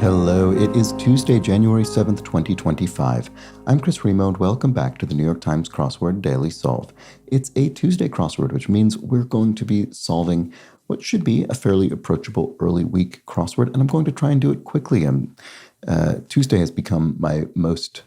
Hello, it is Tuesday, January 7th, 2025. I'm Chris Remo, and welcome back to the New York Times Crossword Daily Solve. It's a Tuesday crossword, which means we're going to be solving what should be a fairly approachable early week crossword, and I'm going to try and do it quickly. Tuesday has become my most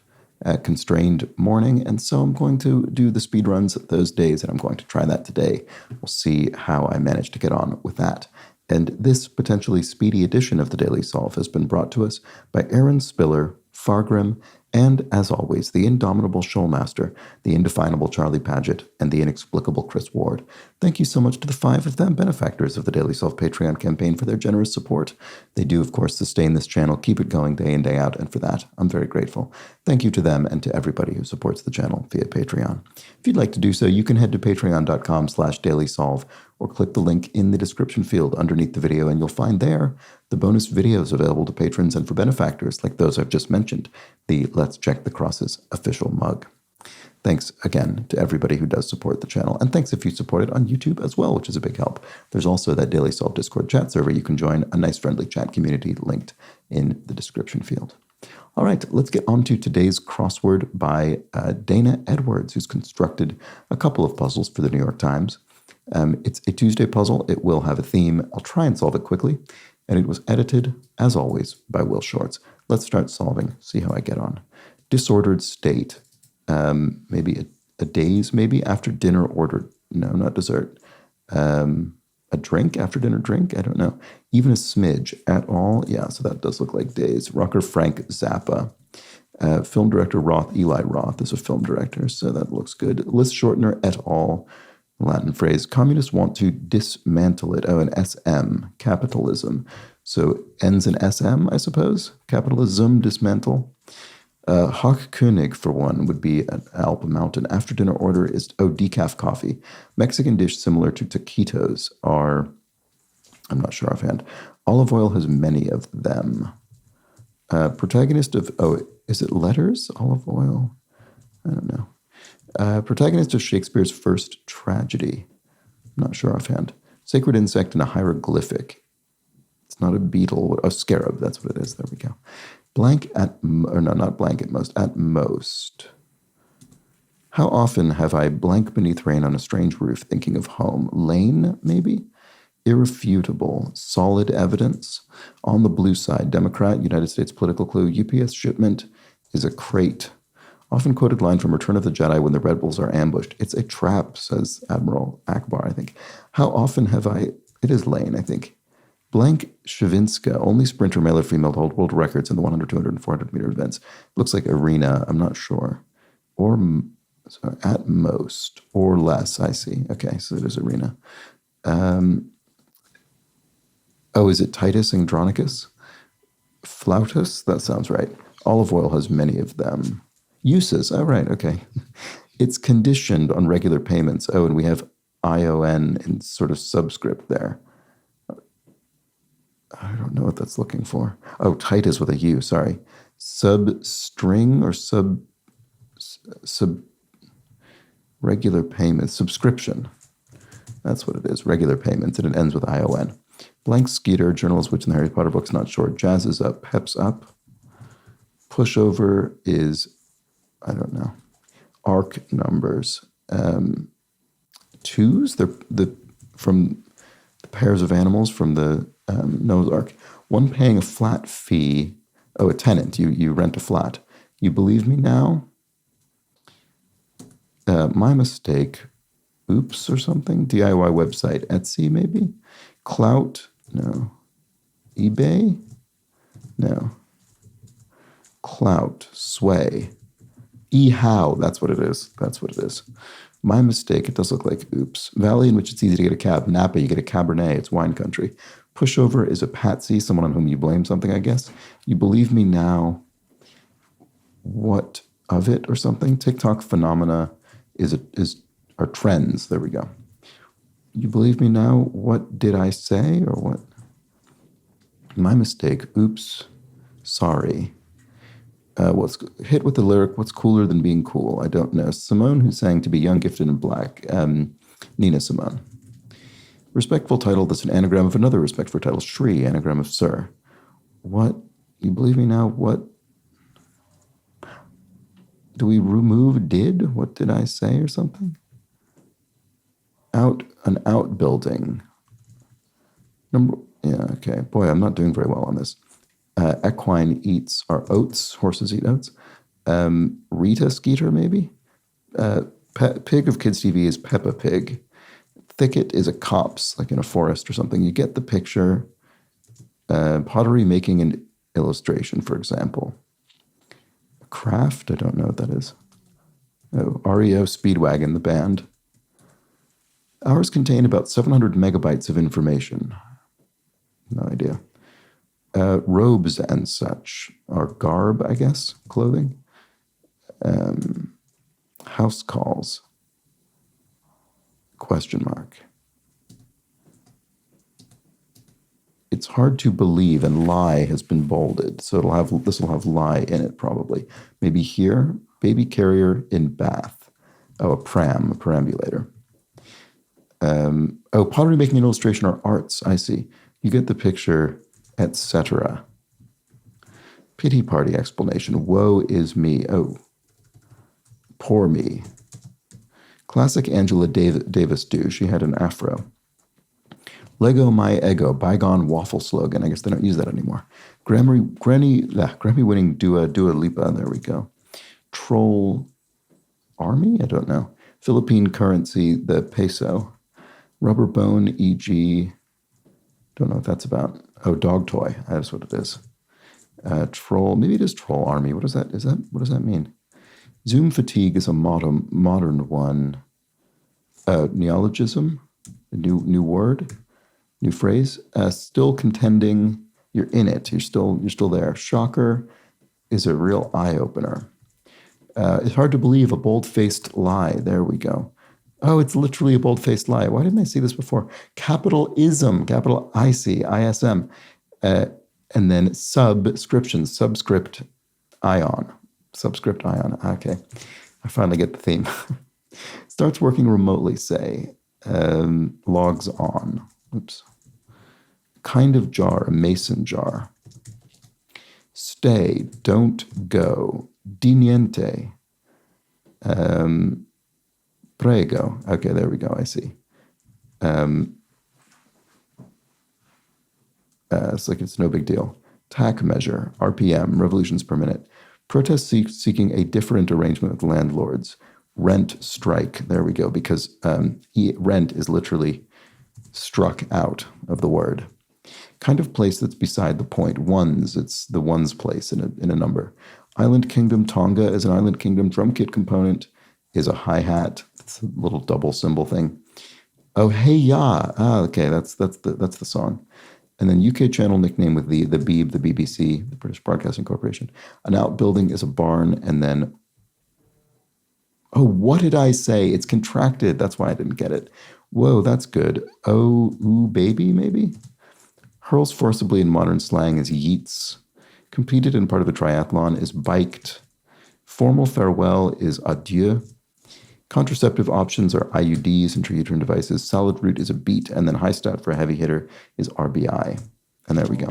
constrained morning, and so I'm going to do the speed runs those days, and I'm going to try that today. We'll see how I manage to get on with that. And this potentially speedy edition of the Daily Solve has been brought to us by Aaron Spiller, Fargrim, and, as always, the indomitable Shoalmaster, the indefinable Charlie Paget, and the inexplicable Chris Ward. Thank you so much to the 5 of them, benefactors of the Daily Solve Patreon campaign, for their generous support. They do, of course, sustain this channel, keep it going day in, day out, and for that, I'm very grateful. Thank you to them and to everybody who supports the channel via Patreon. If you'd like to do so, you can head to patreon.com/dailysolve or click the link in the description field underneath the video, and you'll find there the bonus videos available to patrons and for benefactors like those I've just mentioned, the Let's Check the Crosses official mug. Thanks again to everybody who does support the channel, and thanks if you support it on YouTube as well, which is a big help. There's also that Daily Solve Discord chat server you can join, a nice friendly chat community linked in the description field. All right, let's get on to today's crossword by Dana Edwards, who's constructed a couple of puzzles for the New York Times. It's a Tuesday puzzle. It will have a theme. I'll try and solve it quickly. And it was edited, as always, by Will Shorts. Let's start solving, see how I get on. Disordered state. Maybe a daze, maybe after dinner ordered. No, not dessert. A drink, after dinner drink? I don't know. Even a smidge at all? Yeah, so that does look like days. Rocker Frank Zappa. Film director Eli Roth is a film director, so that looks good. List shortener et al. Latin phrase. Communists want to dismantle it. Oh, an SM, capitalism. So ends in SM, I suppose. Capitalism, dismantle. Hock König, for one, would be an Alp Mountain. After dinner order is, decaf coffee. Mexican dish similar to taquitos are, I'm not sure offhand. Olive oil has many of them. Protagonist of, is it letters? Olive oil? I don't know. Protagonist of Shakespeare's first tragedy. I'm not sure offhand. Sacred insect in a hieroglyphic. It's not a beetle. A scarab, that's what it is. There we go. Blank at, or no, not blank at most, at most. How often have I blank beneath rain on a strange roof thinking of home? Lane, maybe? Irrefutable. Solid evidence. On the blue side, Democrat, United States political clue. UPS shipment is a crate. Often quoted line from Return of the Jedi when the Red Bulls are ambushed. It's a trap, says Admiral Akbar, I think. How often have I... It is Lane, I think. Blank Shavinska, only sprinter, male or female, to hold world records in the 100, 200, and 400 meter events. Looks like arena, I'm not sure. Or, sorry, at most, or less, I see. Okay, so it is arena. Is it Titus Andronicus? Flautus? That sounds right. Olive oil has many of them. Uses, right, okay. It's conditioned on regular payments. And we have ION in sort of subscript there. I don't know what that's looking for. Titus with a U, sorry. Substring or sub regular payments, subscription. That's what it is, regular payments, and it ends with ION. Blank Skeeter, journalist which in the Harry Potter books, not sure. Jazz is up, peps up. Pushover is, I don't know. Arc numbers. Twos, the from the pairs of animals from the Noah's Ark. One paying a flat fee. A tenant. You rent a flat. You believe me now? My mistake. Oops or something. DIY website. Etsy maybe? Clout? No. eBay? No. Clout. Sway. How, that's what it is. That's what it is. My mistake, it does look like oops. Valley in which it's easy to get a cab. Napa, you get a Cabernet. It's wine country. Pushover is a patsy, someone on whom you blame something, I guess. You believe me now. What of it or something? TikTok phenomena are trends. There we go. You believe me now? What did I say or what? My mistake. Oops. Sorry. What's hit with the lyric, what's cooler than being cool? I don't know. Simone, who sang To Be Young, Gifted, and Black. Nina Simone. Respectful title that's an anagram of another respectful title. Shri, anagram of sir. What You believe me now? What do we remove? Did? What did I say or something? An outbuilding. Yeah, okay. Boy, I'm not doing very well on this. Equine eats our oats. Horses eat oats. Rita Skeeter, maybe? Pig of Kids TV is Peppa Pig. Thicket is a copse, like in a forest or something. You get the picture. Pottery making an illustration, for example. Craft, I don't know what that is. Oh, REO Speedwagon, the band. Ours contain about 700 megabytes of information. No idea. Robes and such are garb, I guess, clothing. House calls. Question mark. It's hard to believe, and lie has been bolded, so this will have lie in it probably. Maybe here, baby carrier in bath. Oh, a perambulator. Pottery making an illustration are arts. I see. You get the picture, etc. Pity party explanation. Woe is me. Oh, poor me. Classic Angela Davis do. She had an afro. Lego my ego. Bygone waffle slogan. I guess they don't use that anymore. Grammy winning Dua Lipa. There we go. Troll army? I don't know. Philippine currency, the peso. Rubber bone, e.g. Don't know what that's about. Oh, dog toy. That's what it is. Troll. Maybe it is troll army. What does that mean? Zoom fatigue is a modern one. Neologism, a new word, new phrase. Still contending. You're in it. You're still there. Shocker is a real eye opener. It's hard to believe, a bold-faced lie. There we go. Oh, it's literally a bold-faced lie. Why didn't I see this before? Capitalism, capital ISM, and then subscript ion. Subscript ion. Okay, I finally get the theme. Starts working remotely, say. Logs on. Oops. Kind of jar, a mason jar. Stay, don't go. Di niente. Prego. Okay, there we go. I see. It's like it's no big deal. TAC measure, RPM, revolutions per minute. Protests seeking a different arrangement with landlords. Rent strike. There we go. Because rent is literally struck out of the word. Kind of place that's beside the point. Ones. It's the ones place in a number. Island Kingdom Tonga is an Island Kingdom drum kit component. Is a hi-hat. It's a little double cymbal thing. Oh, hey ya. Okay, that's the song. And then UK channel nickname with the Beeb, the BBC, the British Broadcasting Corporation. An outbuilding is a barn, and then, oh, what did I say? It's contracted. That's why I didn't get it. Whoa, that's good. Oh, ooh, baby, maybe? Hurls forcibly in modern slang is yeets. Competed in part of a triathlon is biked. Formal farewell is adieu. Contraceptive options are IUDs, intrauterine devices. Solid root is a beat, and then high stat for a heavy hitter is RBI. And there we go.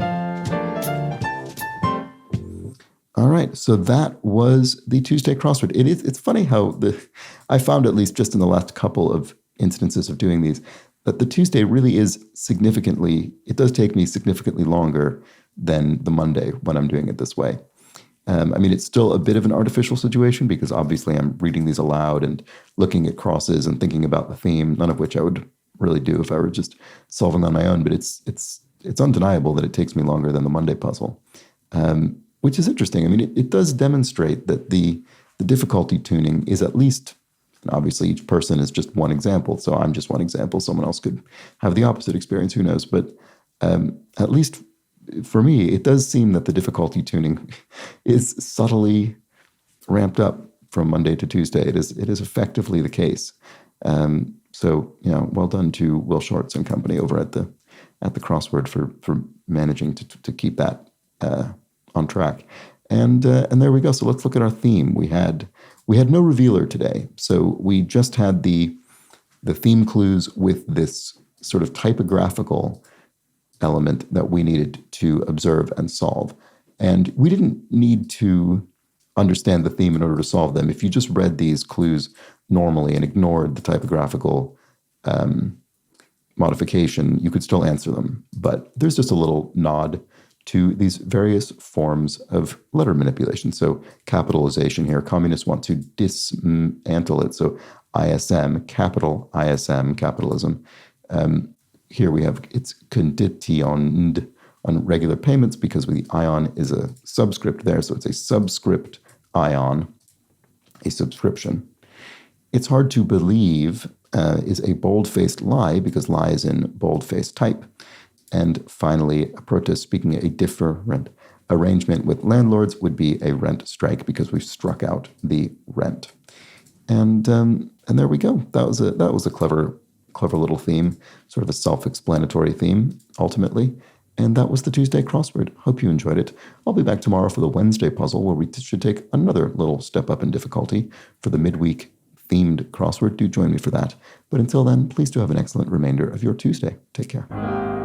All right, so that was the Tuesday crossword. It's funny how I found, at least just in the last couple of instances of doing these, that the Tuesday really is it does take me significantly longer than the Monday when I'm doing it this way. It's still a bit of an artificial situation because obviously I'm reading these aloud and looking at crosses and thinking about the theme, none of which I would really do if I were just solving on my own. But it's undeniable that it takes me longer than the Monday puzzle, which is interesting. It does demonstrate that the difficulty tuning is at least, and obviously each person is just one example. So I'm just one example. Someone else could have the opposite experience. Who knows? But at least for me, it does seem that the difficulty tuning is subtly ramped up from Monday to Tuesday. It is effectively the case. So well done to Will Shorts and company over at the Crossword for managing to keep that on track. And there we go. So let's look at our theme. We had no revealer today, so we just had the theme clues with this sort of typographical element that we needed to observe and solve. And we didn't need to understand the theme in order to solve them. If you just read these clues normally and ignored the typographical modification, you could still answer them. But there's just a little nod to these various forms of letter manipulation. So capitalization here, communists want to dismantle it. So ISM, capital ISM, capitalism. Here we have it's conditioned on regular payments because the ion is a subscript there. So it's a subscript ion, a subscription. It's hard to believe is a bold-faced lie because lie is in bold-faced type. And finally, a protest speaking a different arrangement with landlords would be a rent strike because we've struck out the rent. And there we go. That was a clever little theme, sort of a self-explanatory theme, ultimately. And that was the Tuesday crossword. Hope you enjoyed it. I'll be back tomorrow for the Wednesday puzzle, where we should take another little step up in difficulty for the midweek themed crossword. Do join me for that. But until then, please do have an excellent remainder of your Tuesday. Take care.